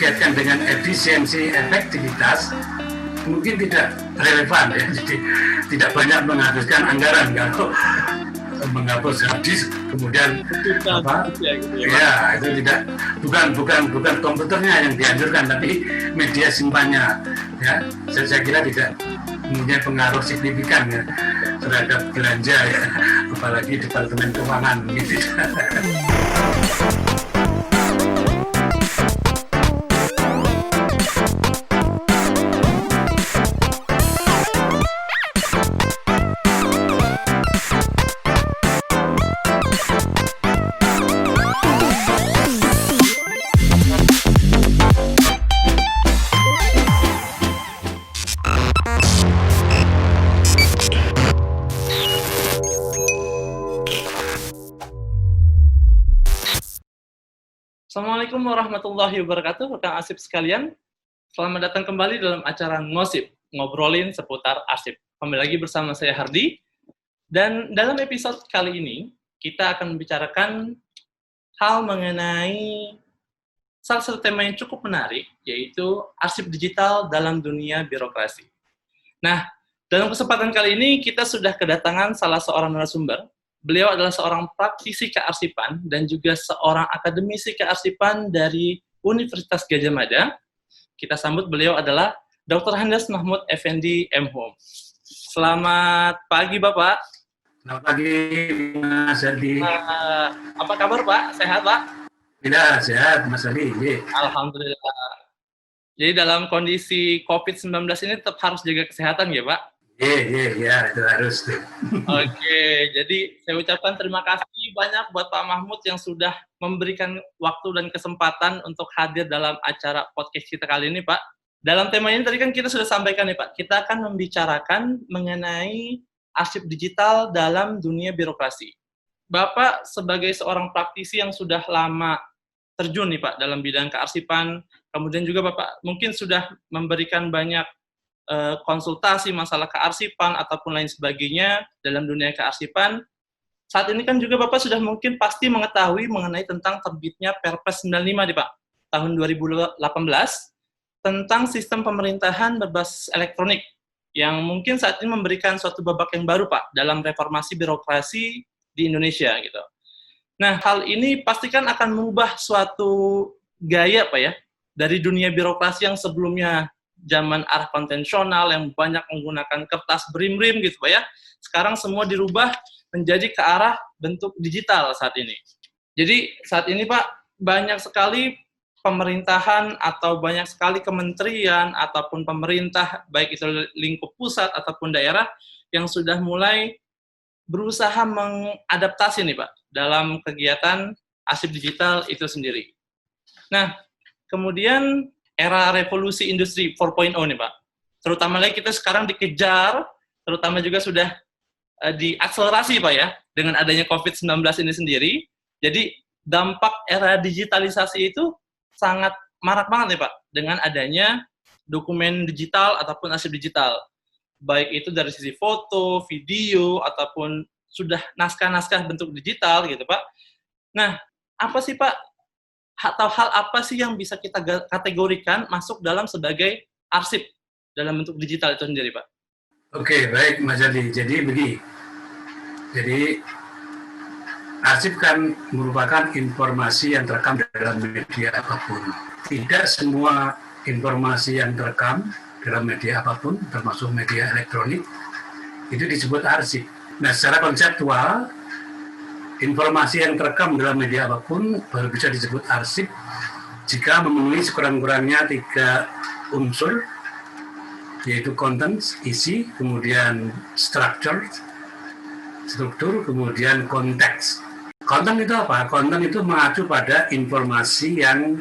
dikaitkan dengan efisiensi efektivitas mungkin tidak relevan ya, jadi tidak banyak menghabiskan anggaran kalau menghapus hard disk kemudian apa ya itu tidak bukan komputernya yang dihancurkan tapi media simpannya ya. Saya kira tidak mempunyai pengaruh signifikan ya terhadap belanja ya, apalagi Departemen Keuangan gitu. Assalamualaikum warahmatullahi wabarakatuh, rekan arsip sekalian. Selamat datang kembali dalam acara Ngosip, ngobrolin seputar arsip. Kembali lagi bersama saya Hardi. Dan dalam episode kali ini, kita akan membicarakan hal mengenai salah satu tema yang cukup menarik, yaitu arsip digital dalam dunia birokrasi. Nah, dalam kesempatan kali ini, kita sudah kedatangan salah seorang narasumber. Beliau adalah seorang praktisi kearsipan dan juga seorang akademisi kearsipan dari Universitas Gadjah Mada. Kita sambut beliau adalah Dr. Handas Mahmud Effendi M.Hum. Selamat pagi, Bapak. Selamat pagi, Mas Aldi. Apa kabar, Pak? Sehat, Pak? Tidak, sehat, Mas Aldi. Alhamdulillah. Jadi dalam kondisi COVID-19 ini tetap harus jaga kesehatan, ya, Pak? Iya, itu harus. Oke, jadi saya ucapkan terima kasih banyak buat Pak Mahmud yang sudah memberikan waktu dan kesempatan untuk hadir dalam acara podcast kita kali ini, Pak. Dalam tema ini tadi kan kita sudah sampaikan nih, Pak, kita akan membicarakan mengenai arsip digital dalam dunia birokrasi. Bapak sebagai seorang praktisi yang sudah lama terjun nih, Pak, dalam bidang kearsipan, kemudian juga Bapak mungkin sudah memberikan banyak konsultasi masalah kearsipan ataupun lain sebagainya dalam dunia kearsipan. Saat ini kan juga Bapak sudah mungkin pasti mengetahui mengenai tentang terbitnya Perpres 95 nih Pak, tahun 2018 tentang sistem pemerintahan berbasis elektronik yang mungkin saat ini memberikan suatu babak yang baru Pak dalam reformasi birokrasi di Indonesia gitu. Nah, hal ini pastikan akan mengubah suatu gaya Pak ya dari dunia birokrasi yang sebelumnya zaman arah konvensional yang banyak menggunakan kertas berim-berim gitu Pak ya. Sekarang semua dirubah menjadi ke arah bentuk digital saat ini. Jadi saat ini Pak banyak sekali pemerintahan atau banyak sekali kementerian ataupun pemerintah baik itu lingkup pusat ataupun daerah yang sudah mulai berusaha mengadaptasi nih Pak dalam kegiatan arsip digital itu sendiri. Nah, kemudian era revolusi industri 4.0 nih Pak. Terutama lagi kita sekarang dikejar, terutama juga sudah diakselerasi Pak ya, dengan adanya COVID-19 ini sendiri. Jadi dampak era digitalisasi itu sangat marak banget nih Pak, dengan adanya dokumen digital ataupun arsip digital. Baik itu dari sisi foto, video, ataupun sudah naskah-naskah bentuk digital gitu Pak. Nah, apa sih Pak atau hal apa sih yang bisa kita kategorikan masuk dalam sebagai arsip dalam bentuk digital itu sendiri, Pak? Oke, baik Mas Adi. Jadi begini. Jadi arsip kan merupakan informasi yang terekam dalam media apapun. Tidak semua informasi yang terekam dalam media apapun, termasuk media elektronik, itu disebut arsip. Nah, secara konseptual, informasi yang terekam dalam media apapun baru bisa disebut arsip jika memenuhi sekurang-kurangnya 3 unsur, yaitu content, isi, kemudian struktur, kemudian konteks. Konten itu apa? Konten itu mengacu pada informasi yang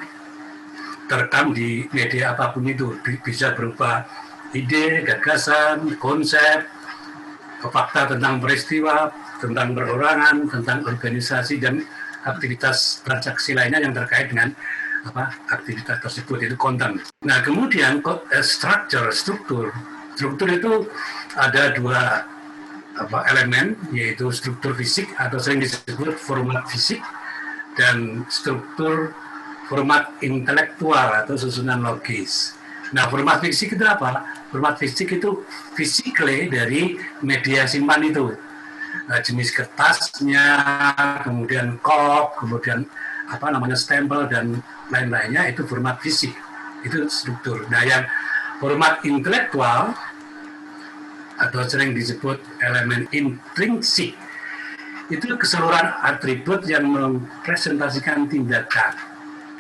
terekam di media apapun itu. Bisa berupa ide, gagasan, konsep, fakta tentang peristiwa, tentang perorangan, tentang organisasi, dan aktivitas transaksi lainnya yang terkait dengan aktivitas tersebut, itu konten. Nah, kemudian struktur itu ada 2 elemen, yaitu struktur fisik atau sering disebut format fisik, dan struktur format intelektual atau susunan logis. Nah, format fisik itu apa? Format fisik itu physically dari media simpan itu. Jenis kertasnya, kemudian kop, kemudian stempel dan lain-lainnya itu format fisik, itu struktur. Nah, yang format intelektual atau sering disebut elemen intrinsik itu keseluruhan atribut yang mempresentasikan tindakan.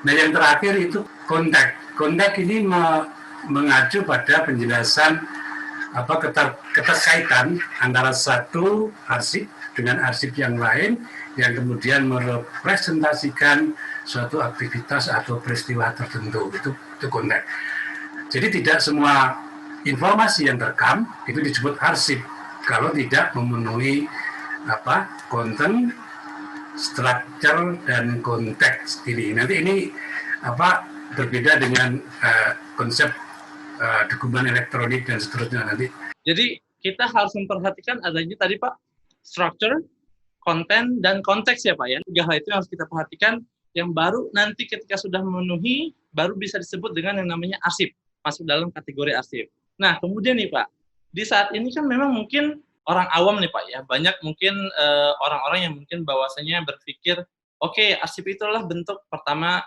Nah, yang terakhir itu kontak. Kontak ini mengacu pada penjelasan keterkaitan antara satu arsip dengan arsip yang lain yang kemudian merepresentasikan suatu aktivitas atau peristiwa tertentu. Itu konteks. Jadi tidak semua informasi yang terekam itu disebut arsip kalau tidak memenuhi konten, struktur dan konteks ini. Nanti ini berbeda dengan konsep dokumen elektronik dan seterusnya nanti. Jadi kita harus memperhatikan adanya tadi Pak, structure, konten, dan konteks ya Pak ya. 3 hal itu yang harus kita perhatikan, yang baru nanti ketika sudah memenuhi, baru bisa disebut dengan yang namanya arsip, masuk dalam kategori arsip. Nah, kemudian nih Pak, di saat ini kan memang mungkin orang awam nih Pak ya, banyak mungkin orang-orang yang mungkin bahwasanya berpikir, oke, arsip itulah bentuk pertama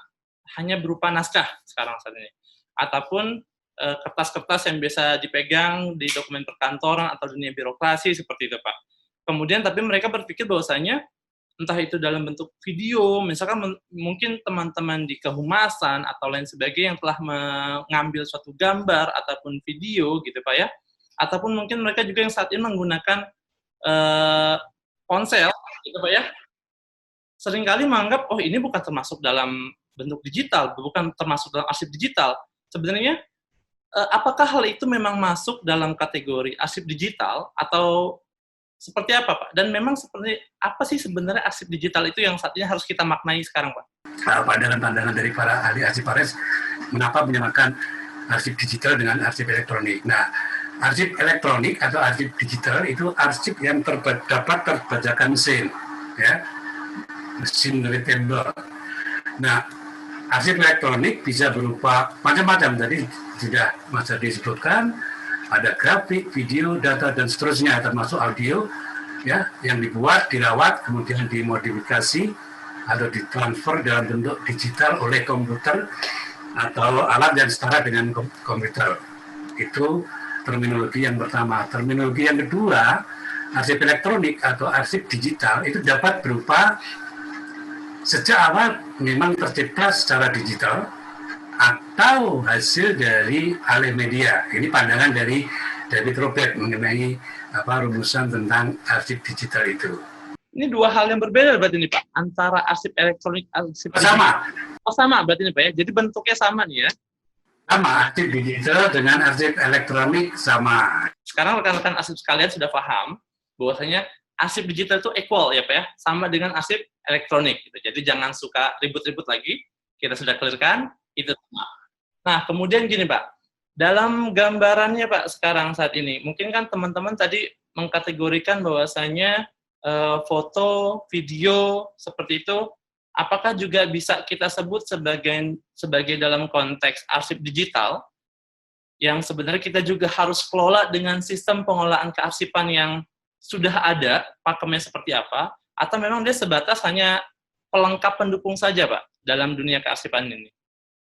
hanya berupa naskah sekarang saat ini. Ataupun kertas-kertas yang biasa dipegang di dokumen perkantoran atau dunia birokrasi seperti itu Pak. Kemudian tapi mereka berpikir bahwasanya entah itu dalam bentuk video, misalkan mungkin teman-teman di kehumasan atau lain sebagainya yang telah mengambil suatu gambar ataupun video gitu Pak ya, ataupun mungkin mereka juga yang saat ini menggunakan ponsel gitu Pak ya, seringkali menganggap oh ini bukan termasuk dalam bentuk digital, bukan termasuk dalam arsip digital. Sebenarnya apakah hal itu memang masuk dalam kategori arsip digital atau seperti apa, Pak? Dan memang seperti apa sih sebenarnya arsip digital itu yang saat ini harus kita maknai sekarang, Pak? Pandangan-pandangan dari para ahli arsiparis, mengapa menyamakan arsip digital dengan arsip elektronik? Nah, arsip elektronik atau arsip digital itu arsip yang dapat terbacakan mesin, ya, mesin readable. Nah, arsip elektronik bisa berupa macam-macam. Tadi sudah Mas Hadi sebutkan, ada grafik, video, data, dan seterusnya, termasuk audio, ya, yang dibuat, dirawat, kemudian dimodifikasi atau ditransfer dalam bentuk digital oleh komputer atau alat yang setara dengan komputer. Itu terminologi yang pertama. Terminologi yang kedua, arsip elektronik atau arsip digital itu dapat berupa sejak awal memang tercipta secara digital atau hasil dari alih media. Ini pandangan dari David Robert mengenai rumusan tentang arsip digital itu. Ini 2 hal yang berbeda berarti nih Pak, antara arsip elektronik arsip sama. Oh sama berarti nih Pak ya. Jadi bentuknya sama nih ya. Sama, arsip digital dengan arsip elektronik sama. Sekarang rekan-rekan arsip sekalian sudah paham bahwasanya arsip digital itu equal ya Pak ya, sama dengan arsip elektronik gitu. Jadi jangan suka ribut-ribut lagi. Kita sudah clearkan itu sama. Nah, kemudian gini Pak, dalam gambarannya Pak sekarang saat ini, mungkin kan teman-teman tadi mengkategorikan bahwasanya foto, video seperti itu, apakah juga bisa kita sebut sebagai dalam konteks arsip digital yang sebenarnya kita juga harus kelola dengan sistem pengelolaan kearsipan yang sudah ada, pakemnya seperti apa, atau memang dia sebatas hanya pelengkap pendukung saja Pak dalam dunia kearsipan ini?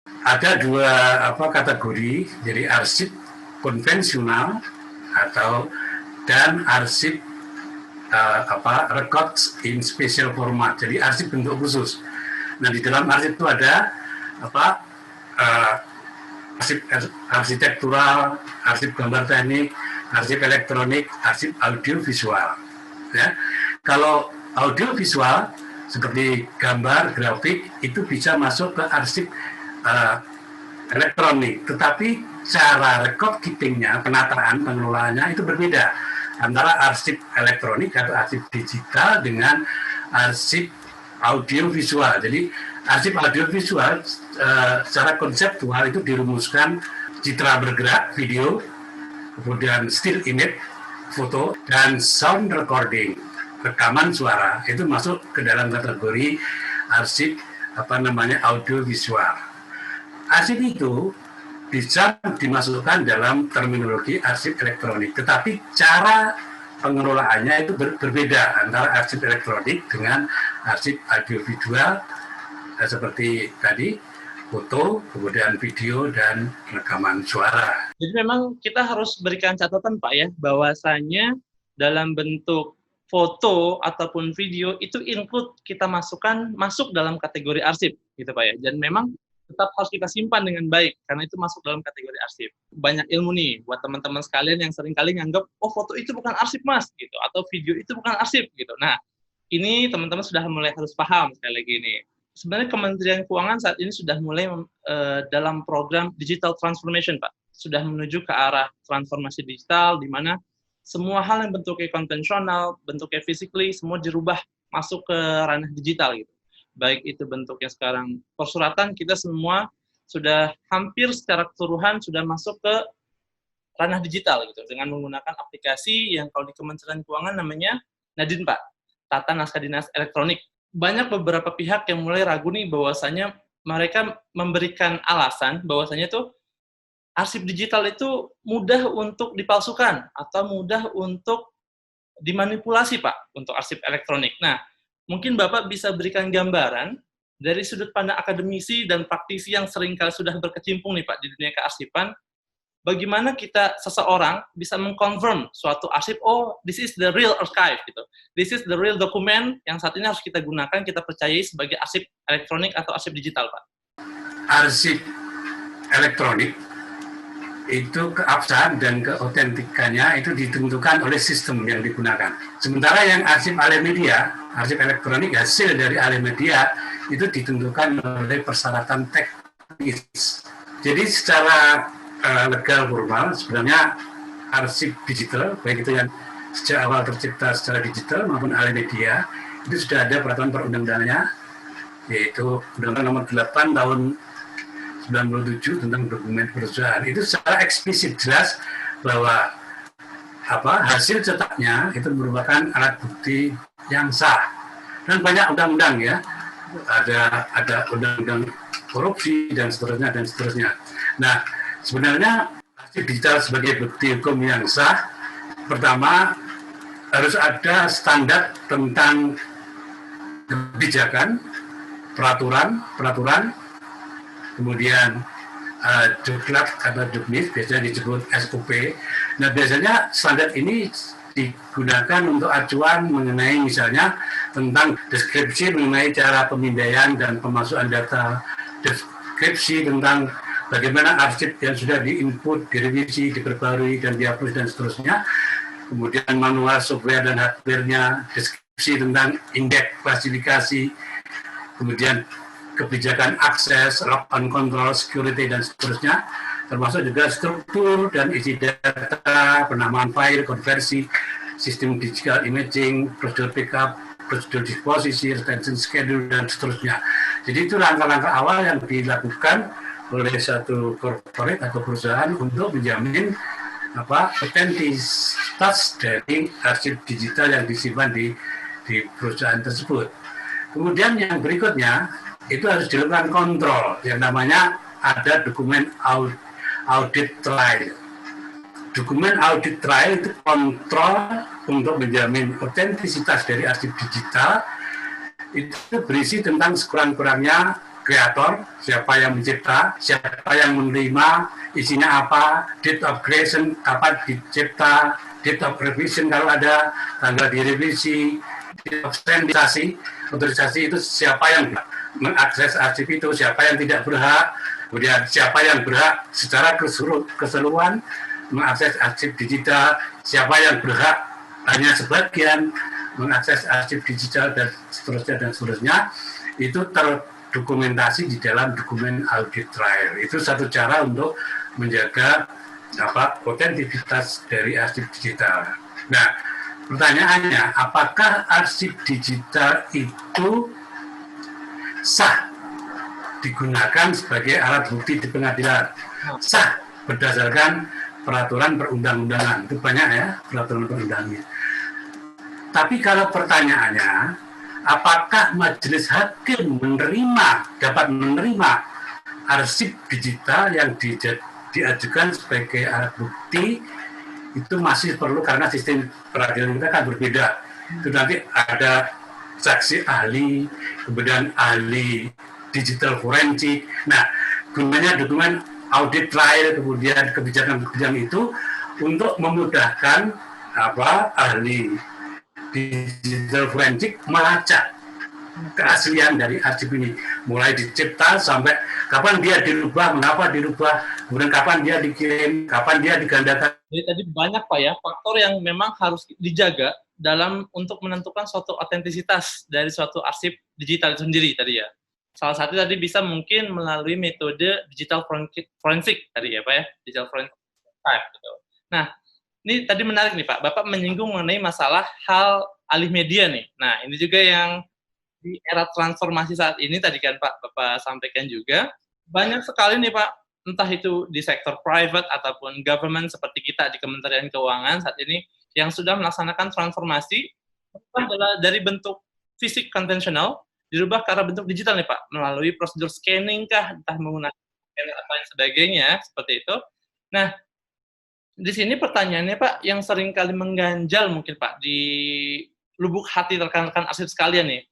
Ada 2 kategori, jadi arsip konvensional dan arsip records in special format, jadi arsip bentuk khusus. Nah, di dalam arsip itu ada arsip arsitektural, arsip gambar teknik, arsip elektronik, arsip audio visual. Ya. Kalau audio visual seperti gambar, grafik itu bisa masuk ke arsip elektronik, tetapi cara record keeping-nya, penataan, pengelolaannya itu berbeda antara arsip elektronik atau arsip digital dengan arsip audio visual. Jadi arsip audio visual secara konseptual itu dirumuskan citra bergerak, video, kemudian still image, foto, dan sound recording, rekaman suara, itu masuk ke dalam kategori arsip audiovisual. Arsip itu bisa dimasukkan dalam terminologi arsip elektronik, tetapi cara pengelolaannya itu berbeda antara arsip elektronik dengan arsip audiovisual, seperti tadi foto, kemudian video, dan rekaman suara. Jadi memang kita harus berikan catatan Pak ya, bahwasanya dalam bentuk foto ataupun video itu include kita masuk dalam kategori arsip gitu Pak ya. Dan memang tetap harus kita simpan dengan baik karena itu masuk dalam kategori arsip. Banyak ilmu nih buat teman-teman sekalian yang seringkali nganggap oh foto itu bukan arsip Mas gitu atau video itu bukan arsip gitu. Nah, ini teman-teman sudah mulai harus paham sekali lagi ini. Sebenarnya Kementerian Keuangan saat ini sudah mulai dalam program digital transformation Pak. Sudah menuju ke arah transformasi digital di mana semua hal yang bentuknya konvensional, bentuknya physically, semua dirubah masuk ke ranah digital gitu. Baik itu bentuknya sekarang persuratan, kita semua sudah hampir secara keseluruhan sudah masuk ke ranah digital gitu dengan menggunakan aplikasi yang kalau di Kementerian Keuangan namanya Nadine Pak, Tata Naskah Dinas Elektronik. Banyak beberapa pihak yang mulai ragu nih bahwasanya mereka memberikan alasan bahwasanya tuh arsip digital itu mudah untuk dipalsukan atau mudah untuk dimanipulasi Pak untuk arsip elektronik. Nah, mungkin Bapak bisa berikan gambaran dari sudut pandang akademisi dan praktisi yang seringkali sudah berkecimpung nih Pak di dunia kearsipan, bagaimana kita seseorang bisa mengkonfirm suatu arsip, oh this is the real archive gitu, this is the real document yang saat ini harus kita gunakan, kita percayai sebagai arsip elektronik atau arsip digital Pak. Arsip elektronik itu keabsahan dan keautentikannya itu ditentukan oleh sistem yang digunakan. Sementara yang arsip alih media, arsip elektronik hasil dari alih media itu ditentukan oleh persyaratan teknis. Jadi secara legal formal sebenarnya arsip digital, baik itu yang sejak awal tercipta secara digital maupun alih media, itu sudah ada peraturan perundang-undangannya, yaitu Undang-Undang Nomor 8 Tahun 97 tentang dokumen perusahaan. Itu secara eksplisit jelas bahwa hasil cetaknya itu merupakan alat bukti yang sah. Dan banyak undang-undang ya, ada undang-undang korupsi dan seterusnya. Nah, sebenarnya arsip digital sebagai bukti hukum yang sah, pertama harus ada standar tentang kebijakan, peraturan, kemudian duklat atau duknis, biasanya disebut SOP. Nah, biasanya standar ini digunakan untuk acuan mengenai misalnya tentang deskripsi mengenai cara pemindaian dan pemasukan data, deskripsi tentang bagaimana arsip yang sudah diinput, direvisi, diperbarui, dan dihapus, dan seterusnya. Kemudian manual software dan hardware-nya, deskripsi tentang indeks klasifikasi, kemudian kebijakan akses, lock and control, security, dan seterusnya, termasuk juga struktur dan isi data, penamaan file, konversi, sistem digital imaging, prosedur backup, prosedur disposisi, retention schedule, dan seterusnya. Jadi itu langkah-langkah awal yang dilakukan oleh satu corporate atau perusahaan untuk menjamin otentisitas dari arsip digital yang disimpan di perusahaan tersebut. Kemudian yang berikutnya, itu harus dilakukan kontrol yang namanya ada dokumen audit trail. Dokumen audit trail itu kontrol untuk menjamin otentisitas dari arsip digital. Itu berisi tentang sekurang-kurangnya kreator, siapa yang mencipta, siapa yang menerima, isinya apa, date of creation, kapan dicipta, date of revision kalau ada, tanggal direvisi, date of otorisasi itu siapa yang mengakses arsip itu, siapa yang tidak berhak, kemudian siapa yang berhak secara keseluruhan mengakses arsip digital, siapa yang berhak hanya sebagian mengakses arsip digital, dan seterusnya, itu terdokumentasi di dalam dokumen audit trail. Itu satu cara untuk menjaga otentitas dari arsip digital. Nah, pertanyaannya, apakah arsip digital itu sah digunakan sebagai alat bukti di pengadilan? Sah berdasarkan peraturan perundang-undangan. Itu banyak ya peraturan perundang-undangan. Tapi kalau pertanyaannya, apakah majelis hakim dapat menerima arsip digital yang diajukan sebagai alat bukti, itu masih perlu karena sistem peradilan kita kan berbeda. Itu nanti ada saksi ahli, kemudian ahli digital forensik. Nah, gunanya dokumen audit trial, kemudian kebijakan-kebijakan itu untuk memudahkan ahli digital forensik melacak keaslian dari arsip ini, mulai dicipta sampai kapan dia dirubah, mengapa dirubah, kemudian kapan dia dikirim, kapan dia digandakan. Jadi tadi banyak Pak ya faktor yang memang harus dijaga dalam untuk menentukan suatu otentisitas dari suatu arsip digital itu sendiri tadi ya. Salah satu tadi bisa mungkin melalui metode digital forensik tadi ya Pak ya, digital forensik gitu. Nah, ini tadi menarik nih Pak, Bapak menyinggung mengenai masalah hal alih media nih. Nah, ini juga yang di era transformasi saat ini tadi kan Pak Bapak sampaikan juga, banyak sekali nih Pak, entah itu di sektor private ataupun government seperti kita di Kementerian Keuangan saat ini yang sudah melaksanakan transformasi adalah dari bentuk fisik konvensional dirubah ke arah bentuk digital nih Pak, melalui prosedur scanning kah, entah menggunakan scanner apa dan sebagainya, seperti itu. Nah, di sini pertanyaannya Pak, yang sering kali mengganjal mungkin Pak, di lubuk hati rekan-rekan arsip sekalian nih,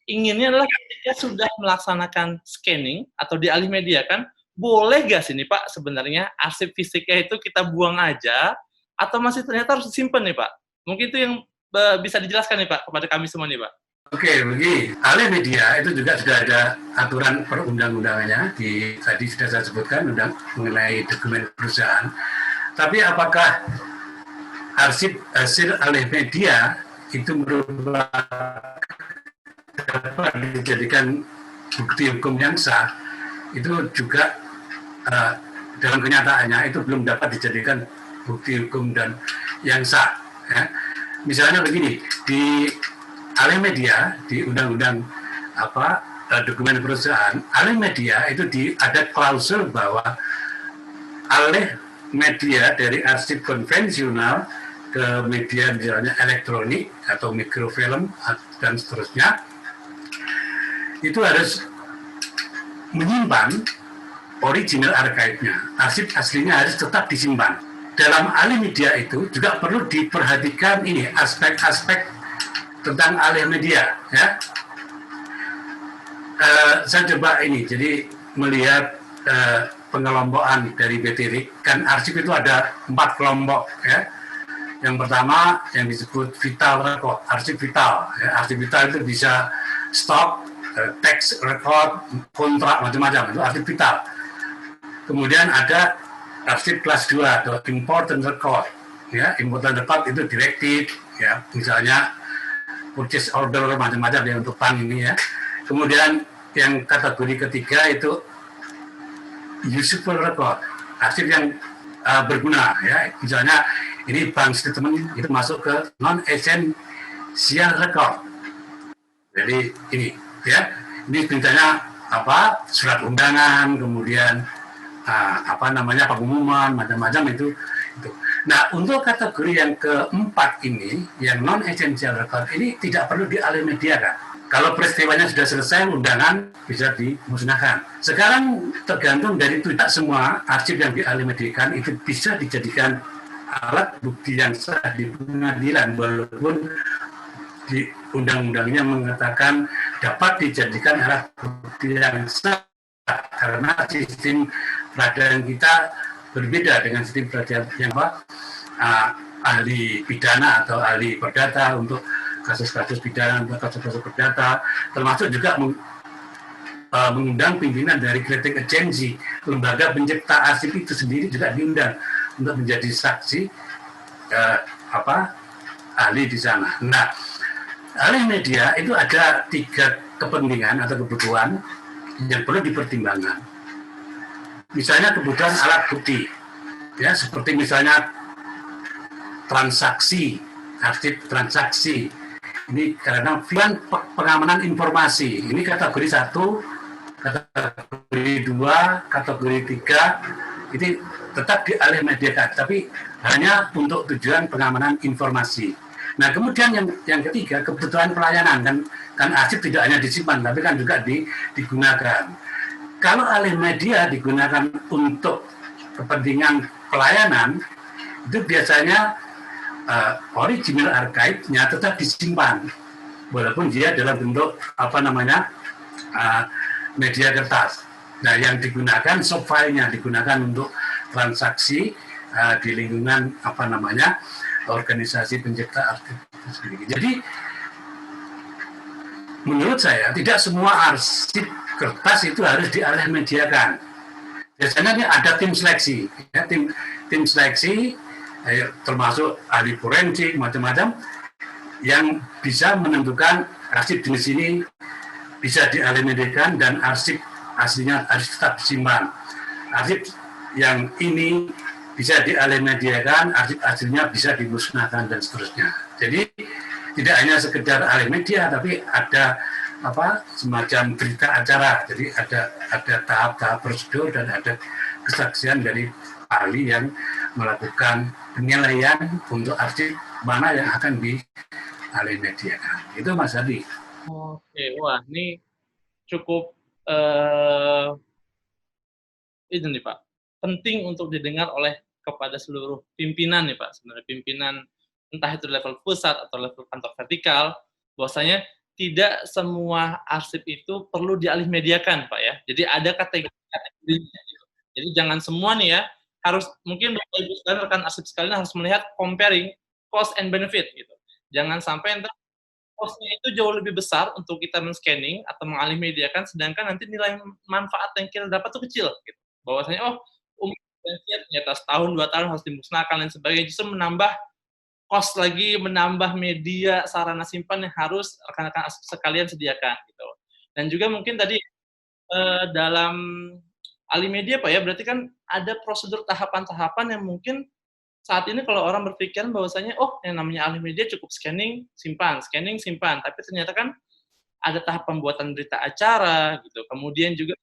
inginnya adalah ketika sudah melaksanakan scanning atau dialih media kan, boleh nggak sih nih Pak sebenarnya arsip fisiknya itu kita buang aja, atau masih ternyata harus disimpan nih Pak? Mungkin itu yang bisa dijelaskan nih Pak kepada kami semua nih Pak. Oke, begini, alih media itu juga sudah ada aturan perundang-undangannya, tadi sudah saya sebutkan mengenai dokumen perusahaan. Tapi apakah arsip hasil alih media itu dapat dijadikan bukti hukum yang sah, itu juga dalam kenyataannya itu belum dapat dijadikan bukti hukum dan yang sah. Ya. Misalnya begini, di alih media di undang-undang dokumen perusahaan, alih media itu ada klausul bahwa alih media dari arsip konvensional ke media misalnya elektronik atau mikrofilm dan seterusnya, itu harus menyimpan original archive-nya. Arsip aslinya harus tetap disimpan. Dalam alih media itu juga perlu diperhatikan ini aspek-aspek tentang alih media. Ya. Saya coba ini, jadi melihat pengelompokan dari BTRIC, kan arsip itu ada 4 kelompok. Ya. Yang pertama yang disebut vital record, arsip vital. Ya. Arsip vital itu bisa stok, teks record, kontrak, macam-macam, itu arsip vital. Kemudian ada arsip kelas 2 atau important record. Ya, important record itu direktif, ya, misalnya purchase order, macam-macam ya untuk bank ini ya. Kemudian yang kategori ketiga itu useful record, arsip yang berguna ya. Misalnya ini bank statement itu masuk ke non-essential record. Jadi ini ya, ini misalnya surat undangan, kemudian pengumuman, macam-macam itu. Nah, untuk kategori yang keempat ini, yang non-essential record ini tidak perlu dialih mediakan. Kalau peristiwanya sudah selesai, undangan bisa dimusnahkan. Sekarang tergantung dari tidak semua arsip yang dialih mediakan itu bisa dijadikan alat bukti yang sah di pengadilan, walaupun di undang-undangnya mengatakan dapat dijadikan alat bukti yang sah, karena sistem peradilan kita berbeda dengan sistem peradilan yang ahli pidana atau ahli perdata untuk kasus-kasus pidana, untuk kasus-kasus perdata, termasuk juga mengundang pimpinan dari Creating Agency, lembaga pencipta arsip itu sendiri juga diundang untuk menjadi saksi ahli di sana. Nah, alih media itu ada 3 kepentingan atau kebutuhan yang perlu dipertimbangkan. Misalnya kebutuhan alat bukti, ya seperti misalnya transaksi, arsip transaksi. Ini karena pengamanan informasi. Ini kategori 1, kategori 2, kategori 3. Ini tetap dialih mediakan, tapi hanya untuk tujuan pengamanan informasi. Nah, kemudian yang ketiga, kebutuhan pelayanan kan arsip tidak hanya disimpan, tapi kan juga digunakan. Kalau alih media digunakan untuk kepentingan pelayanan, itu biasanya original archive-nya tetap disimpan, walaupun dia dalam bentuk media kertas. Nah, yang digunakan soft file-nya digunakan untuk transaksi di lingkungan organisasi pencipta arsip itu sendiri. Jadi menurut saya tidak semua arsip kertas itu harus dialih mediakan. Biasanya ini ada tim seleksi, ya, tim seleksi termasuk ahli forensik macam-macam yang bisa menentukan arsip jenis ini bisa dialih mediakan dan arsip aslinya harus tetap disimpan. Arsip yang ini bisa dialih mediakan, arsip aslinya bisa dimusnahkan dan seterusnya. Jadi tidak hanya sekedar alih media, tapi ada semacam berita acara. Jadi ada tahap-tahap prosedur dan ada kesaksian dari ahli yang melakukan penilaian untuk arsip mana yang akan dialih mediakan. Itu Mas Adi. Oke, wah ini cukup ini nih Pak, penting untuk didengar oleh kepada seluruh pimpinan nih Pak, sebenarnya pimpinan entah itu level pusat atau level kantor vertikal, bahwasanya tidak semua arsip itu perlu dialih mediakan Pak ya. Jadi ada kategori-kategorinya gitu. Jadi jangan semua nih ya, harus mungkin Bapak Ibu sekalian, rekan arsip sekalian harus melihat comparing cost and benefit gitu. Jangan sampai cost-nya itu jauh lebih besar untuk kita men-scanning atau mengalih mediakan, sedangkan nanti nilai manfaat yang kita dapat itu kecil gitu. Bahwasanya ternyata setahun 2 tahun harus dimusnahkan dan sebagainya, justru menambah cost lagi, menambah media sarana simpan yang harus rekan-rekan sekalian sediakan gitu. Dan juga mungkin tadi dalam alih media Pak ya, berarti kan ada prosedur tahapan-tahapan yang mungkin saat ini kalau orang berpikiran bahwasanya yang namanya alih media cukup scanning, simpan, tapi ternyata kan ada tahap pembuatan berita acara gitu. Kemudian juga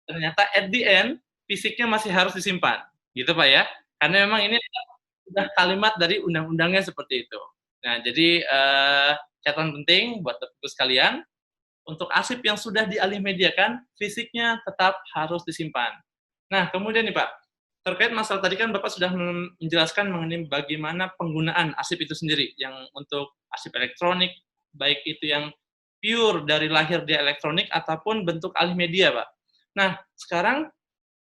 ternyata at the end fisiknya masih harus disimpan, gitu Pak ya. Karena memang ini sudah kalimat dari undang-undangnya seperti itu. Nah, jadi catatan penting buat Bapak Ibu sekalian, untuk arsip yang sudah dialih mediakan, fisiknya tetap harus disimpan. Nah, kemudian nih Pak, terkait masalah tadi kan Bapak sudah menjelaskan mengenai bagaimana penggunaan arsip itu sendiri, yang untuk arsip elektronik, baik itu yang pure dari lahir dia elektronik ataupun bentuk alih media, Pak. Nah, sekarang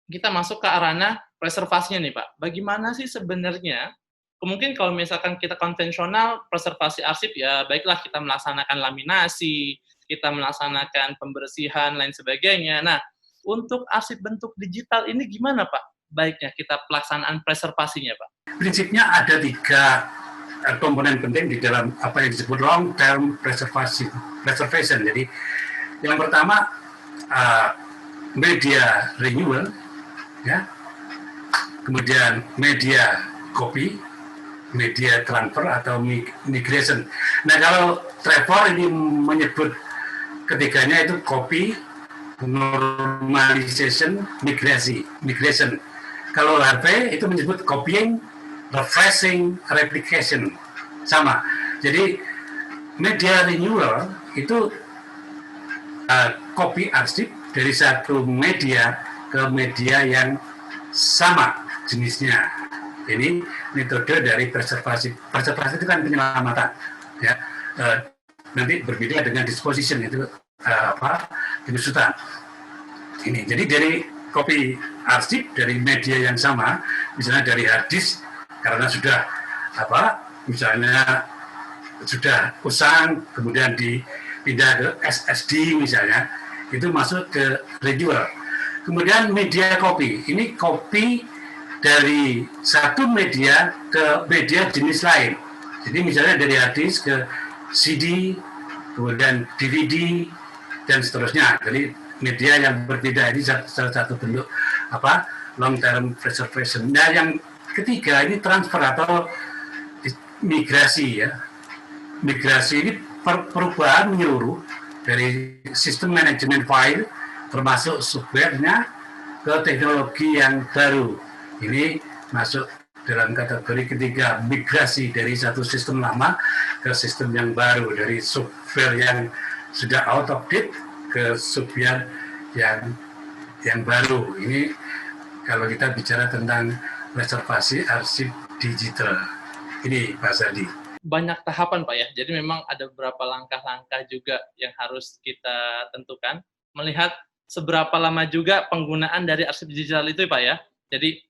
kita masuk ke ranah preservasinya nih, Pak. Bagaimana sih sebenarnya, mungkin kalau misalkan kita konvensional, preservasi arsip, ya baiklah kita melaksanakan laminasi, kita melaksanakan pembersihan, lain sebagainya. Nah, untuk arsip bentuk digital ini gimana, Pak? Baiknya kita pelaksanaan preservasinya, Pak? Prinsipnya ada 3 komponen penting di dalam apa yang disebut long term preservation. Jadi yang pertama media renewal, ya, kemudian media copy, media transfer atau migration. Nah, kalau Trevor ini menyebut ketiganya itu copy, normalization, migration. Kalau Harvey itu menyebut copying, refreshing, replication, sama. Jadi media renewal itu copy arsip dari satu media ke media yang sama jenisnya. Ini metode dari preservasi. Preservasi itu kan penyelamatan, ya. Nanti berbeda dengan disposition, itu pengusutan. Ini. Jadi dari copy arsip dari media yang sama, misalnya dari hard disk, karena sudah misalnya sudah usang, kemudian dipindah ke SSD misalnya, itu masuk ke renewal. Kemudian media copy, ini copy dari satu media ke media jenis lain. Jadi misalnya dari hard disk ke CD, kemudian DVD dan seterusnya. Jadi media yang berbeda, ini salah satu bentuk long term preservation. Nah, yang ketiga ini transfer atau migrasi, ya. Migrasi ini perubahan menyeluruh dari sistem manajemen file termasuk software-nya ke teknologi yang baru. Ini masuk dalam kategori ketiga, migrasi dari satu sistem lama ke sistem yang baru, dari software yang sudah out of date ke software yang baru. Ini kalau kita bicara tentang reservasi arsip digital. Ini Pak Sadi. Banyak tahapan Pak ya, jadi memang ada beberapa langkah-langkah juga yang harus kita tentukan, melihat seberapa lama juga penggunaan dari arsip digital itu Pak ya. Jadi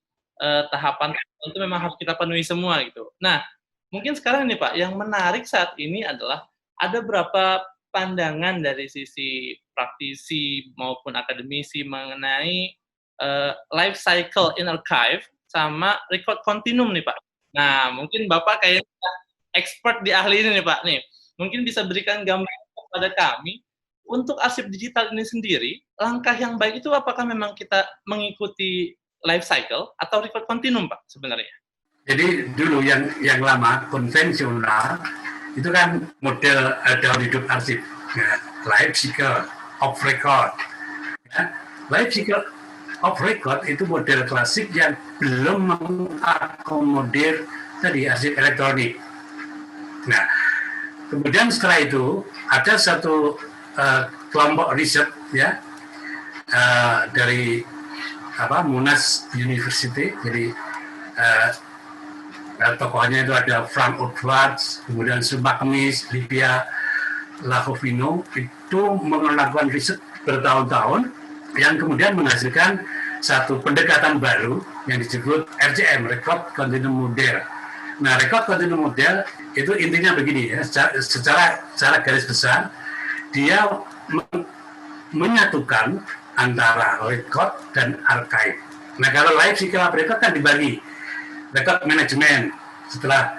tahapan itu memang harus kita penuhi semua gitu. Nah, mungkin sekarang nih Pak, yang menarik saat ini adalah ada berapa pandangan dari sisi praktisi maupun akademisi mengenai life cycle in archive sama record continuum nih Pak. Nah, mungkin Bapak kayaknya expert di ahli ini nih Pak nih. Mungkin bisa berikan gambaran kepada kami untuk arsip digital ini sendiri, langkah yang baik itu apakah memang kita mengikuti life cycle atau record continuum Pak sebenarnya? Jadi dulu yang lama konvensional itu kan model daur hidup arsip, ya, life cycle of record. Ya. Life cycle of record itu model klasik yang belum mengakomodir tadi arsip elektronik. Nah, kemudian setelah itu ada satu kelompok riset ya dari Monash University, jadi tokohnya itu ada Frank Edwards, kemudian Subakmis, Livia Lahovino, itu melakukan riset bertahun-tahun yang kemudian menghasilkan satu pendekatan baru yang disebut RCM, Record Continuum Model. Nah, Record Continuum Model itu intinya begini ya, secara garis besar dia menyatukan antara record dan archive. Nah, kalau life cycle of record kan dibagi record management, setelah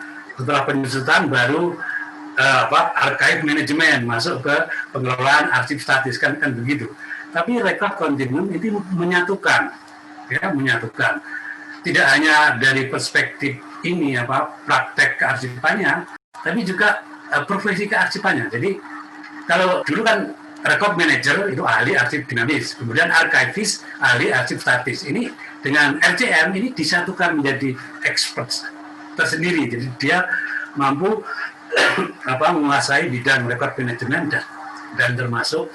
penyusutan baru archive management masuk ke pengelolaan arsip statis kan begitu. Tapi record continuum itu menyatukan, tidak hanya dari perspektif ini praktek kearsipannya, tapi juga profesi kearsipannya. Jadi kalau dulu kan record manager itu ahli arsip dinamis, kemudian archivist ahli arsip statis. Ini dengan RCM ini disatukan menjadi expert tersendiri. Jadi dia mampu menguasai bidang record management dan termasuk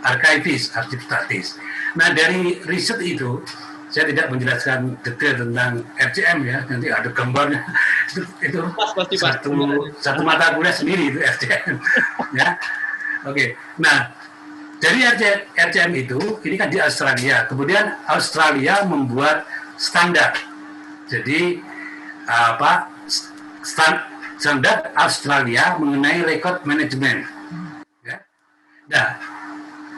archivist arsip statis. Nah, dari riset itu saya tidak menjelaskan detail tentang RCM ya, nanti ada gambarnya. itu satu mata kuliah sendiri itu RCM ya. Oke. Nah, dari RCM itu ini kan di Australia, kemudian Australia membuat standar. Jadi standar Australia mengenai record management ya. Nah,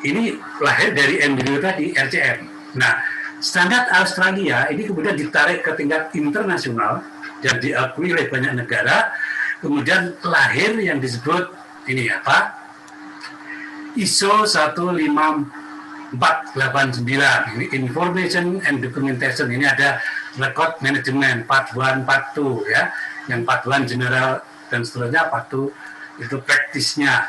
ini lahir dari embryo tadi RCM. Nah, standar Australia ini kemudian ditarik ke tingkat internasional dan diakui oleh banyak negara. Kemudian lahir yang disebut ini ISO 15489. Ini Information and Documentation. Ini ada Record Management Part 1, Part 2 ya. Yang Part 1 General dan seterusnya, Part 2 itu praktisnya.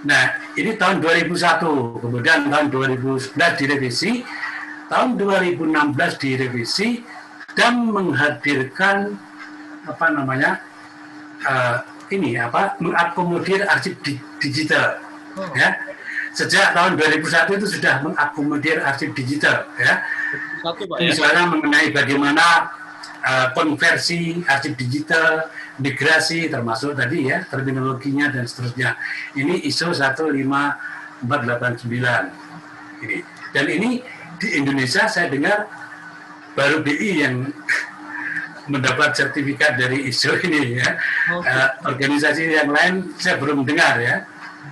Nah, ini tahun 2001. Kemudian tahun 2011 direvisi. Tahun 2016 direvisi dan menghadirkan mengakomodir arsip digital ya. Sejak tahun 2001 itu sudah mengakomodir arsip digital ya. Misalnya mengenai bagaimana konversi arsip digital, migrasi termasuk tadi ya terminologinya dan seterusnya. Ini ISO 15489 ini. Dan ini di Indonesia saya dengar baru BI yang mendapat sertifikat dari ISO ini ya. Organisasi yang lain saya belum dengar ya.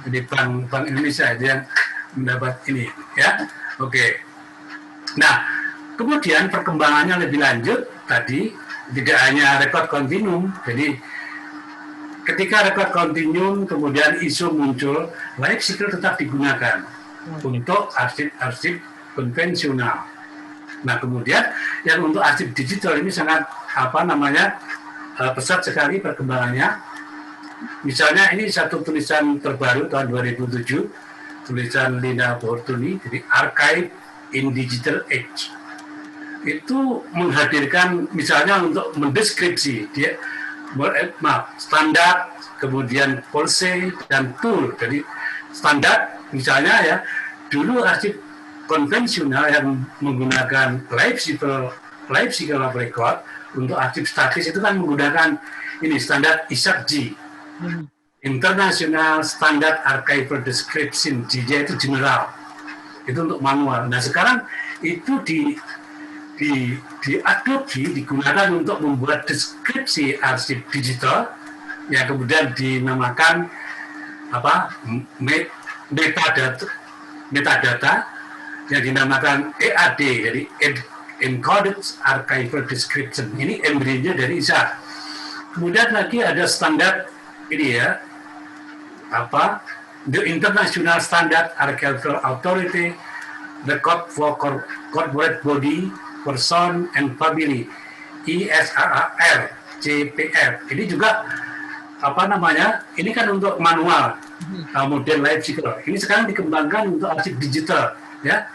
Jadi Bank Indonesia itu yang mendapat ini ya. Oke. Nah, kemudian perkembangannya lebih lanjut tadi tidak hanya record continuum. Jadi ketika record continuum kemudian ISO muncul, life cycle tetap digunakan untuk arsip-arsip konvensional. Nah, kemudian yang untuk arsip digital ini sangat pesat sekali perkembangannya. Misalnya ini satu tulisan terbaru tahun 2007, tulisan Lina Bortoni, jadi Archive in Digital Age. itu menghadirkan misalnya untuk mendeskripsi dia standar, kemudian policy dan tool. Jadi standar misalnya ya, dulu arsip konvensional yang menggunakan live cycle of record untuk arsip statis itu kan menggunakan ini standar ISAC-G, International Standard Archival Description, G-nya itu general, itu untuk manual. Nah sekarang itu diadopsi, digunakan untuk membuat deskripsi arsip digital yang kemudian dinamakan metadata yang dinamakan EAD, jadi Encoded Archival Description. Ini embryonnya dari ISA. Kemudian lagi ada standar ini ya, the International Standard Archival Authority, the Code for Corporate Body, Person and Family, ISRAR, CPR. Ini juga ini kan untuk manual model life cycle. Ini sekarang dikembangkan untuk arsip digital ya,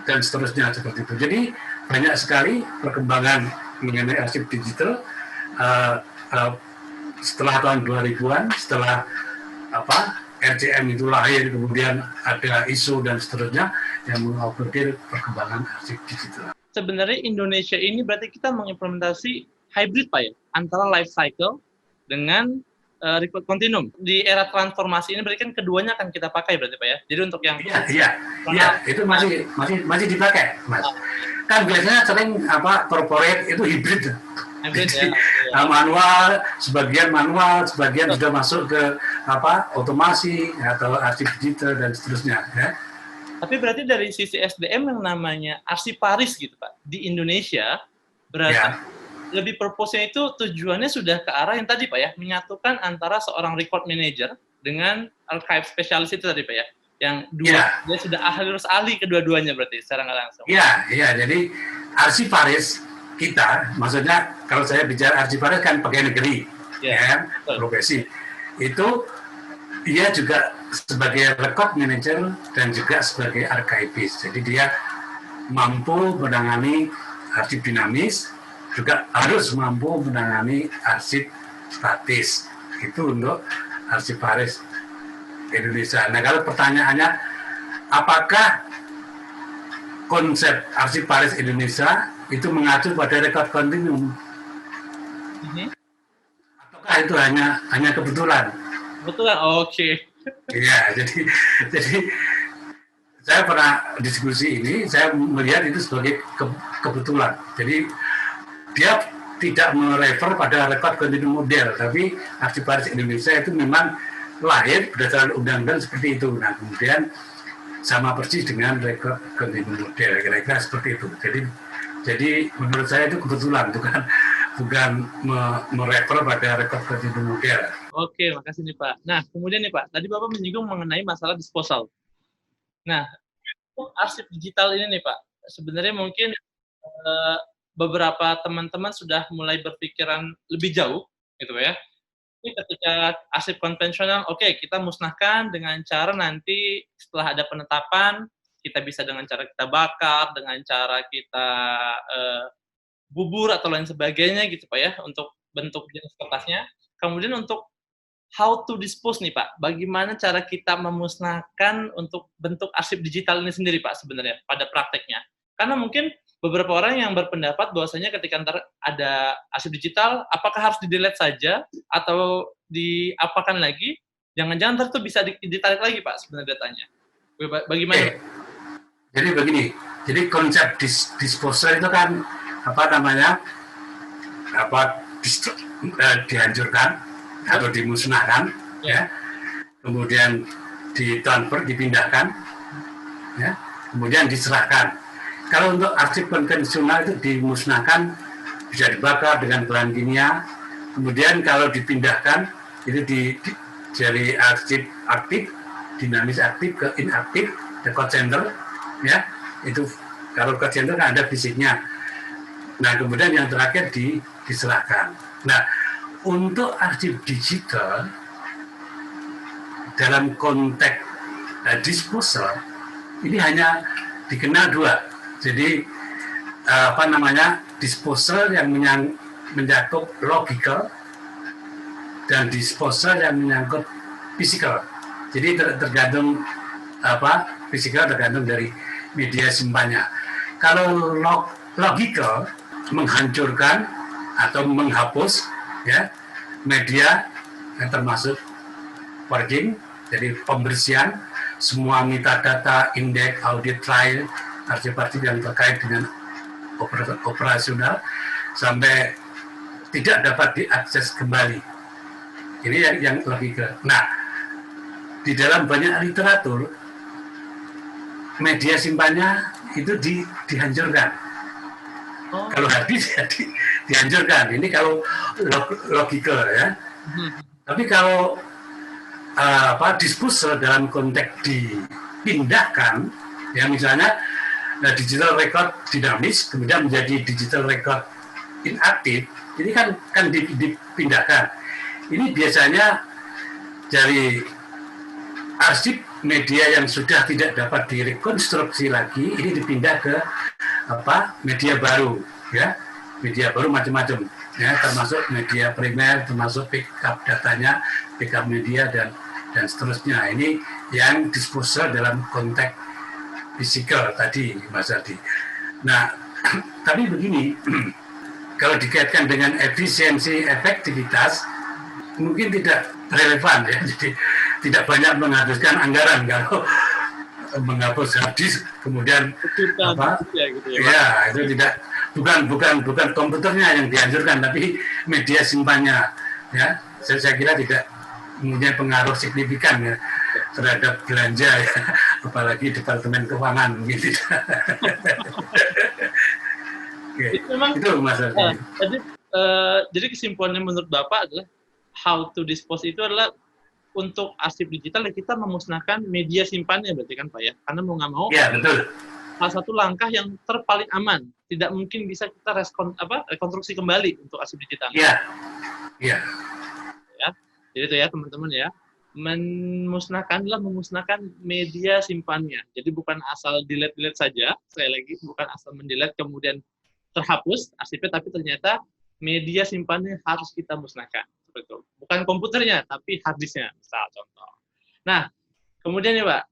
dan seterusnya seperti itu. Jadi banyak sekali perkembangan mengenai arsip digital setelah tahun 2000-an, setelah RCM itu lahir, kemudian ada ISO dan seterusnya yang mengakomodir perkembangan arsip digital. Sebenarnya Indonesia ini berarti kita mengimplementasi hybrid Pak ya, antara life cycle dengan record continuum. Di era transformasi ini berarti kan keduanya akan kita pakai berarti Pak ya. Jadi untuk yang iya, itu masih dipakai, Mas. Kan biasanya sering corporate itu hybrid ya. Manual, sebagian sudah masuk ke otomasi atau arsip digital dan seterusnya ya. Tapi berarti dari sisi SDM yang namanya arsiparis gitu Pak di Indonesia berarti lebih purpose-nya itu tujuannya sudah ke arah yang tadi Pak ya, menyatukan antara seorang record manager dengan archive spesialis itu tadi Pak ya, yang dia sudah harus ahli kedua-duanya berarti secara nggak langsung. Iya, jadi arsiparis kita, maksudnya kalau saya bicara arsiparis kan pegawai negeri, profesi, itu dia juga sebagai record manager dan juga sebagai archivis. Jadi dia mampu menangani arsip dinamis, juga harus mampu menangani arsip statis. Itu untuk arsiparis Indonesia. Nah kalau pertanyaannya, apakah konsep arsiparis Indonesia itu mengacu pada rekod kontinum? Ataukah itu hanya kebetulan? Kebetulan, oke. Iya, jadi saya pernah diskusi ini, saya melihat itu sebagai kebetulan. Jadi dia tidak merefer pada rekod kontinum model, tapi arsiparis Indonesia itu memang lahir berdasarkan undang-undang seperti itu. Nah, kemudian sama persis dengan rekod kontinum model, kira-kira seperti itu. Jadi menurut saya itu kebetulan, bukan merefer pada rekod kontinum model. Oke, makasih nih Pak. Nah, kemudian nih Pak, tadi Bapak menyinggung mengenai masalah disposal. Nah, arsip digital ini nih Pak, sebenarnya mungkin beberapa teman-teman sudah mulai berpikiran lebih jauh, gitu ya. Ini ketika arsip konvensional, oke, kita musnahkan dengan cara nanti setelah ada penetapan, kita bisa dengan cara kita bakar, dengan cara kita bubur atau lain sebagainya gitu Pak ya, untuk bentuk jenis kertasnya. Kemudian untuk how to dispose nih Pak, bagaimana cara kita memusnahkan untuk bentuk arsip digital ini sendiri Pak sebenarnya pada prakteknya. Karena mungkin beberapa orang yang berpendapat bahwasanya ketika ada arsip digital, apakah harus di-delete saja atau diapakan lagi? Jangan-jangan ntar itu bisa ditarik lagi Pak sebenarnya datanya. Bagaimana? Jadi begini, jadi konsep disposal itu kan dihancurkan atau dimusnahkan, ya. Kemudian ditransfer, dipindahkan, ya. Kemudian diserahkan. Kalau untuk arsip konvensional itu dimusnahkan, bisa dibakar dengan bahan kimia. Kemudian kalau dipindahkan itu dari arsip aktif, dinamis aktif ke inaktif, record center, ya. Itu kalau record center kan ada fisiknya. Nah kemudian yang terakhir diserahkan. Nah untuk arsip digital dalam konteks disposal ini hanya dikenal dua. Jadi disposal yang menyangkut logical dan disposal yang menyangkut physical. Jadi tergantung physical tergantung dari media simpannya. Kalau logical menghancurkan atau menghapus ya media yang termasuk purging, jadi pembersihan semua metadata, indeks, audit trail, arsip-arsip yang terkait dengan operasional sampai tidak dapat diakses kembali. Ini yang logika. Nah, di dalam banyak literatur media simpannya itu dihancurkan. Kalau hadis ya dihancurkan. Ini kalau logika ya. Tapi kalau disposal dalam konteks dipindahkan, ya misalnya digital record dinamis kemudian menjadi digital record inaktif, ini kan dipindahkan. Ini biasanya dari arsip media yang sudah tidak dapat direkonstruksi lagi, ini dipindah ke media baru, ya media baru macam-macam, ya termasuk media primer, termasuk backup datanya, backup media dan seterusnya. Ini yang disposal dalam konteks fisikal tadi, Mas Adi. Nah, tapi begini, kalau dikaitkan dengan efisiensi, efektivitas, mungkin tidak relevan ya. Jadi tidak banyak menghabiskan anggaran kalau menghapus hadis kemudian itu tidak bukan komputernya yang dihancurkan tapi media simpannya ya. Saya kira tidak mempunyai pengaruh signifikan ya terhadap belanja ya, apalagi Departemen Keuangan gitu. Itu Mas Adi. Jadi kesimpulannya menurut Bapak adalah how to dispose itu adalah untuk arsip digital ya kita memusnahkan media simpannya berarti kan Pak ya, karena mau nggak mau ya betul, salah satu langkah yang terpaling aman, tidak mungkin bisa kita rekonstruksi kembali untuk arsip digital. Ya. Ya, jadi itu ya teman-teman ya, memusnahkan media simpannya. Jadi bukan asal delete saja, sekali lagi bukan asal mendelete kemudian terhapus arsipnya, tapi ternyata media simpannya harus kita musnahkan. Betul. Bukan komputernya, tapi harddisknya, misal contoh. Nah, kemudian ya Pak,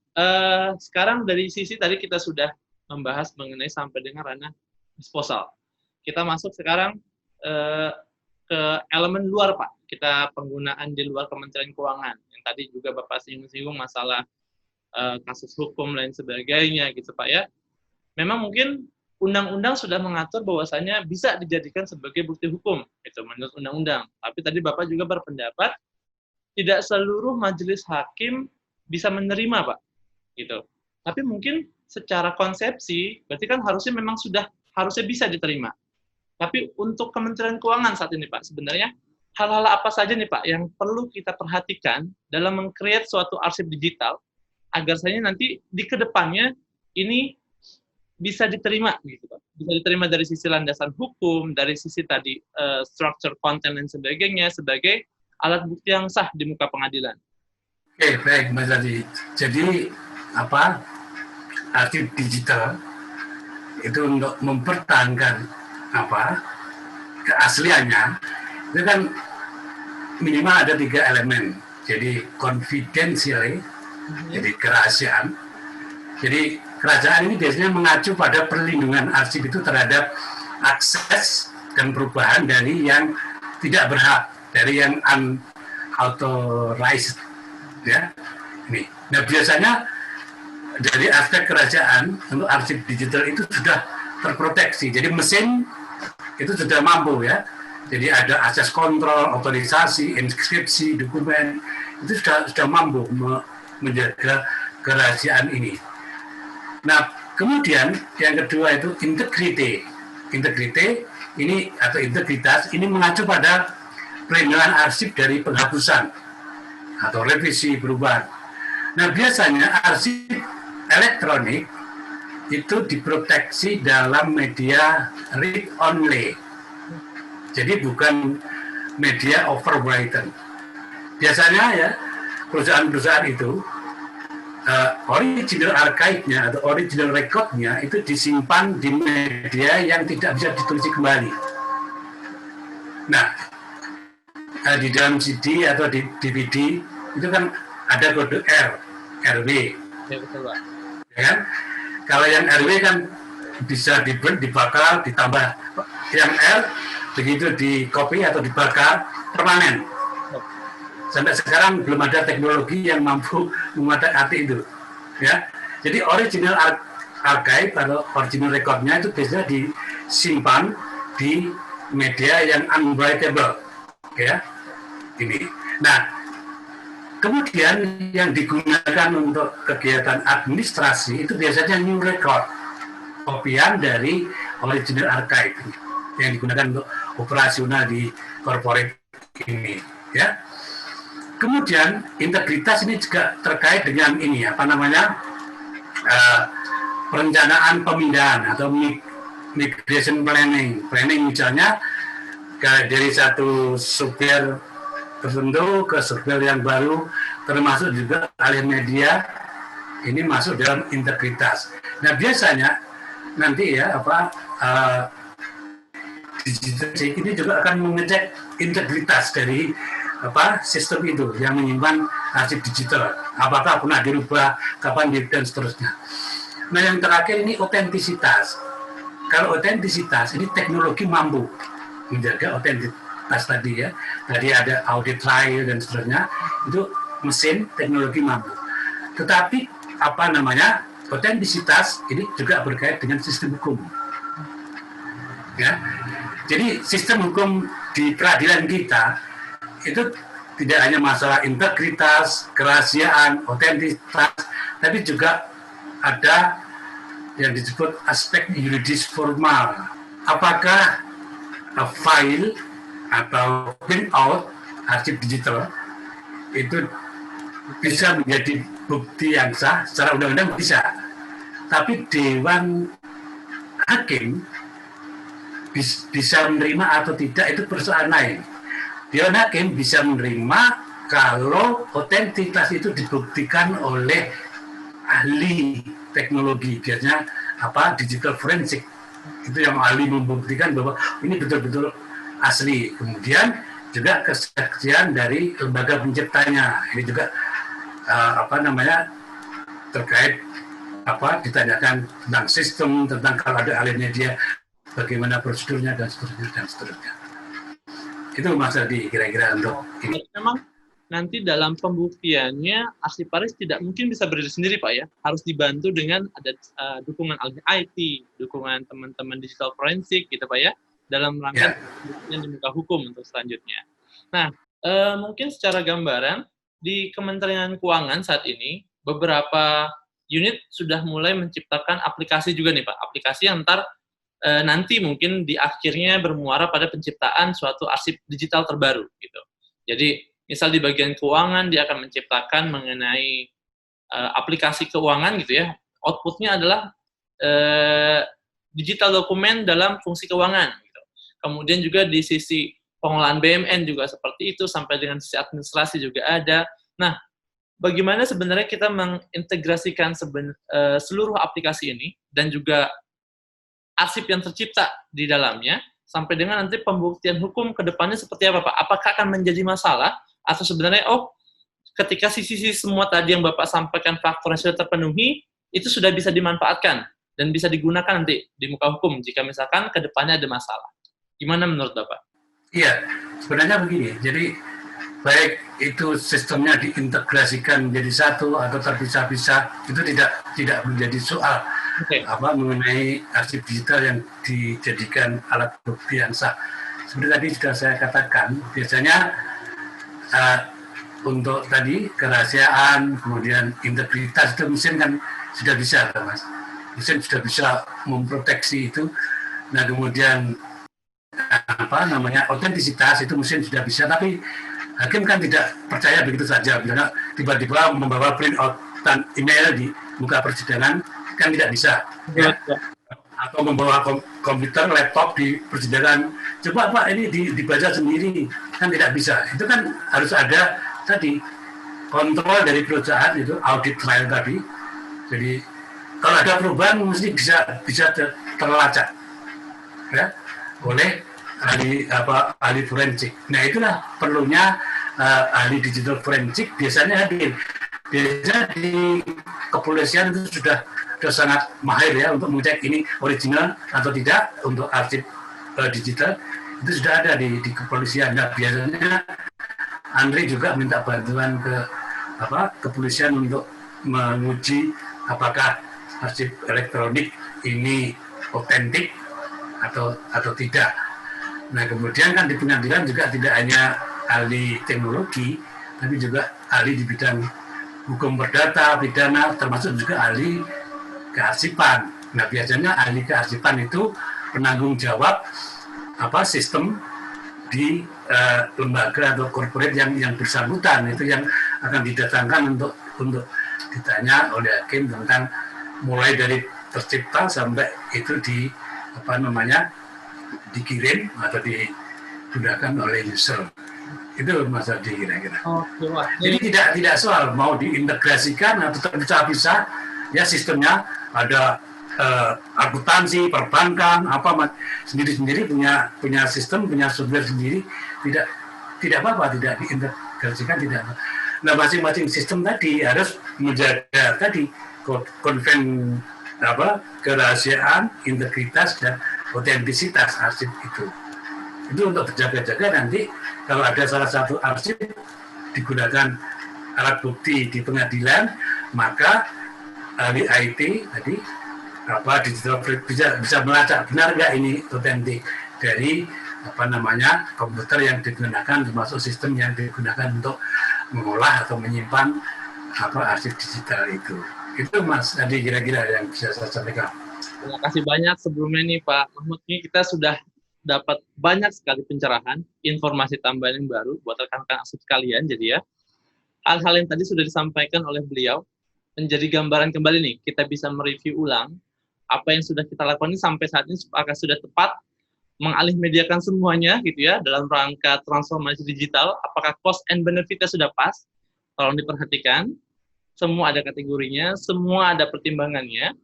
sekarang dari sisi tadi kita sudah membahas mengenai sampai dengan ranah disposal. Kita masuk sekarang ke elemen luar Pak. Kita penggunaan di luar Kementerian Keuangan. Yang tadi juga Bapak singgung masalah kasus hukum lain sebagainya gitu Pak ya. Memang mungkin undang-undang sudah mengatur bahwasanya bisa dijadikan sebagai bukti hukum, itu menurut undang-undang. Tapi tadi Bapak juga berpendapat tidak seluruh majelis hakim bisa menerima, Pak. Gitu. Tapi mungkin secara konsepsi, berarti kan harusnya bisa diterima. Tapi untuk Kementerian Keuangan saat ini, Pak, sebenarnya hal-hal apa saja nih, Pak, yang perlu kita perhatikan dalam meng-create suatu arsip digital agar saya nanti di kedepannya ini bisa diterima gitu Pak. Bisa diterima dari sisi landasan hukum, dari sisi tadi structure konten dan sebagainya sebagai alat bukti yang sah di muka pengadilan. Oke, baik Mas Adi. Jadi arsip digital itu untuk mempertahankan keasliannya itu kan minimal ada 3 elemen. Jadi confidential, jadi kerahasiaan. Jadi kerajaan ini biasanya mengacu pada perlindungan arsip itu terhadap akses dan perubahan dari yang tidak berhak, dari yang unauthorized, ya. Nah biasanya dari aspek kerajaan untuk arsip digital itu sudah terproteksi. Jadi mesin itu sudah mampu ya. Jadi ada akses kontrol, otorisasi, inskripsi, dokumen itu sudah mampu menjaga kerahasiaan ini. Nah, kemudian yang kedua itu integrity. Integrity ini atau integritas ini mengacu pada perlindungan arsip dari penghapusan atau revisi perubahan. Nah, biasanya arsip elektronik itu diproteksi dalam media read only. Jadi bukan media overwritten. Biasanya ya perusahaan-perusahaan itu original archive-nya atau original record-nya itu disimpan di media yang tidak bisa ditulis kembali. Nah, di dalam CD atau di DVD itu kan ada kode R, RW. Ya, betul, Pak. Ya kan? Kalau yang RW kan bisa dibakar, ditambah. Yang R begitu di copy atau dibakar permanen. Sampai sekarang belum ada teknologi yang mampu mengutak-atik itu. Ya, jadi original archive atau original recordnya itu biasanya disimpan di media yang unwritable. Ya, ini. Nah, kemudian yang digunakan untuk kegiatan administrasi itu biasanya new record, kopian dari original archive yang digunakan untuk operasional di corporate ini, ya. Kemudian integritas ini juga terkait dengan ini, apa namanya, perencanaan pemindahan atau migration planning misalnya dari satu supir tertentu ke supir yang baru, termasuk juga alih media, ini masuk dalam integritas. Nah, biasanya nanti ya digital ini juga akan mengecek integritas dari sistem itu yang menyimpan arsip digital, apakah pernah dirubah, kapan dan seterusnya. Nah, yang terakhir ini otentisitas. Kalau otentisitas ini teknologi mampu menjaga otentisitas tadi ya. Tadi ada audit trail dan seterusnya, itu mesin teknologi mampu. Tetapi otentisitas ini juga berkait dengan sistem hukum. Ya. Jadi sistem hukum di peradilan kita itu tidak hanya masalah integritas, kerahasiaan, otentitas, tapi juga ada yang disebut aspek yuridis formal. Apakah file atau print out arsip digital itu bisa menjadi bukti yang sah secara undang-undang? Bisa, tapi Dewan Hakim bisa menerima atau tidak itu persoalan lain. Dewan Hakim bisa menerima kalau otentitas itu dibuktikan oleh ahli teknologi, biasanya digital forensik, itu yang ahli membuktikan bahwa ini betul-betul asli. Kemudian juga kesaksian dari lembaga penciptanya, ini juga terkait ditanyakan tentang sistem, tentang kalau ada ahli media bagaimana prosedurnya dan seterusnya. Itu Mas Adi kira-kira untuk ini. Memang nanti dalam pembuktiannya arsiparis tidak mungkin bisa berdiri sendiri, Pak ya. Harus dibantu dengan ada dukungan ahli IT, dukungan teman-teman digital forensik gitu, Pak ya, dalam rangka pembuktian di muka hukum untuk selanjutnya. Nah, mungkin secara gambaran di Kementerian Keuangan saat ini beberapa unit sudah mulai menciptakan aplikasi juga nih, Pak. Aplikasi yang nanti mungkin di akhirnya bermuara pada penciptaan suatu arsip digital terbaru gitu. Jadi misal di bagian keuangan dia akan menciptakan mengenai aplikasi keuangan gitu ya. Outputnya adalah digital dokumen dalam fungsi keuangan gitu. Kemudian juga di sisi pengelolaan BUMN juga seperti itu, sampai dengan sisi administrasi juga ada. Nah, bagaimana sebenarnya kita mengintegrasikan seluruh aplikasi ini dan juga arsip yang tercipta di dalamnya, sampai dengan nanti pembuktian hukum ke depannya seperti apa, Pak? Apakah akan menjadi masalah, atau sebenarnya, ketika sisi-sisi semua tadi yang Bapak sampaikan faktornya sudah terpenuhi, itu sudah bisa dimanfaatkan, dan bisa digunakan nanti di muka hukum, jika misalkan ke depannya ada masalah. Gimana menurut Bapak? Iya, sebenarnya begini, jadi baik itu sistemnya diintegrasikan menjadi satu atau terpisah-pisah, itu tidak menjadi soal. Mengenai arsip digital yang dijadikan alat bukti yang sah. Seperti tadi sudah saya katakan, biasanya untuk tadi kerahasiaan, kemudian integritas itu mesin kan sudah bisa, Mas. Mesin sudah bisa memproteksi itu. Nah, kemudian otentisitas itu mesin sudah bisa, tapi hakim kan tidak percaya begitu saja. Misalnya tiba-tiba membawa print out dan email di muka persidangan, kan tidak bisa, ya. Atau membawa komputer, laptop di persidangan, coba Pak ini dibaca sendiri, kan tidak bisa. Itu kan harus ada tadi kontrol dari perusahaan itu audit file tadi. Jadi kalau ada perubahan mesti bisa terlacak ya oleh ahli forensik. Nah itulah perlunya ahli digital forensik biasanya hadir. Biasanya di kepolisian itu sudah sangat mahir ya untuk mengecek ini original atau tidak untuk arsip digital itu sudah ada di kepolisian. Nah biasanya Andri juga minta bantuan ke kepolisian untuk menguji apakah arsip elektronik ini otentik atau tidak. Nah kemudian kan di pengadilan juga tidak hanya ahli teknologi, tapi juga ahli di bidang hukum perdata, pidana, termasuk juga ahli kearsipan. Nah biasanya ahli kearsipan itu penanggung jawab sistem di lembaga atau corporate yang bersangkutan, itu yang akan didatangkan untuk ditanya oleh hakim tentang mulai dari tercipta sampai itu dikirim atau digunakan oleh user. Itu Mas Adi kira-kira. Jadi tidak soal mau diintegrasikan atau terpisah-pisah ya sistemnya ada akuntansi, perbankan, sendiri-sendiri punya sistem, punya software sendiri, tidak apa-apa, tidak diintegrasikan, tidak apa. Nah masing-masing sistem tadi harus menjaga tadi kerahasiaan, integritas dan otentisitas arsip itu. Itu untuk berjaga-jaga nanti kalau ada salah satu arsip digunakan alat bukti di pengadilan, maka ahli IT tadi digital bisa melacak benar nggak ini otentik dari komputer yang digunakan, termasuk sistem yang digunakan untuk mengolah atau menyimpan arsip digital itu. Itu Mas Adi kira-kira yang bisa saya sampaikan. Terima kasih banyak sebelumnya nih Pak Mahmud. Ini kita sudah dapat banyak sekali pencerahan, informasi tambahan yang baru buat rekan-rekan arsip sekalian. Jadi ya, hal-hal yang tadi sudah disampaikan oleh beliau menjadi gambaran kembali nih. Kita bisa mereview ulang apa yang sudah kita lakukan ini sampai saat ini apakah sudah tepat mengalih mediakan semuanya gitu ya dalam rangka transformasi digital. Apakah cost and benefitnya sudah pas? Tolong diperhatikan. Semua ada kategorinya, semua ada pertimbangannya.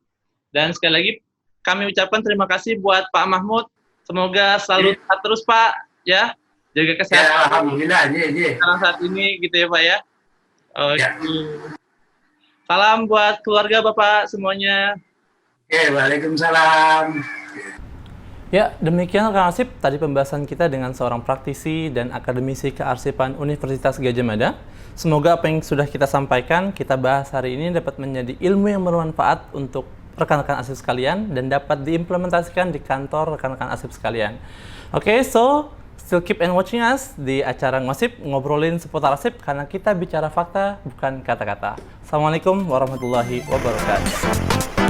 Dan sekali lagi kami ucapkan terima kasih buat Pak Mahmud. Semoga selalu sehat terus Pak, ya. Jaga kesehatan. Ya, alhamdulillah, saat ini gitu ya Pak ya. Oke. Salam buat keluarga Bapak semuanya. Waalaikumsalam. Ya, demikian rekan arsip tadi pembahasan kita dengan seorang praktisi dan akademisi kearsipan Universitas Gadjah Mada. Semoga apa yang sudah kita sampaikan, kita bahas hari ini dapat menjadi ilmu yang bermanfaat untuk rekan-rekan arsip sekalian dan dapat diimplementasikan di kantor rekan-rekan arsip sekalian. Oke, so still keep and watching us di acara Ngosip, ngobrolin seputar arsip karena kita bicara fakta bukan kata-kata. Assalamualaikum warahmatullahi wabarakatuh.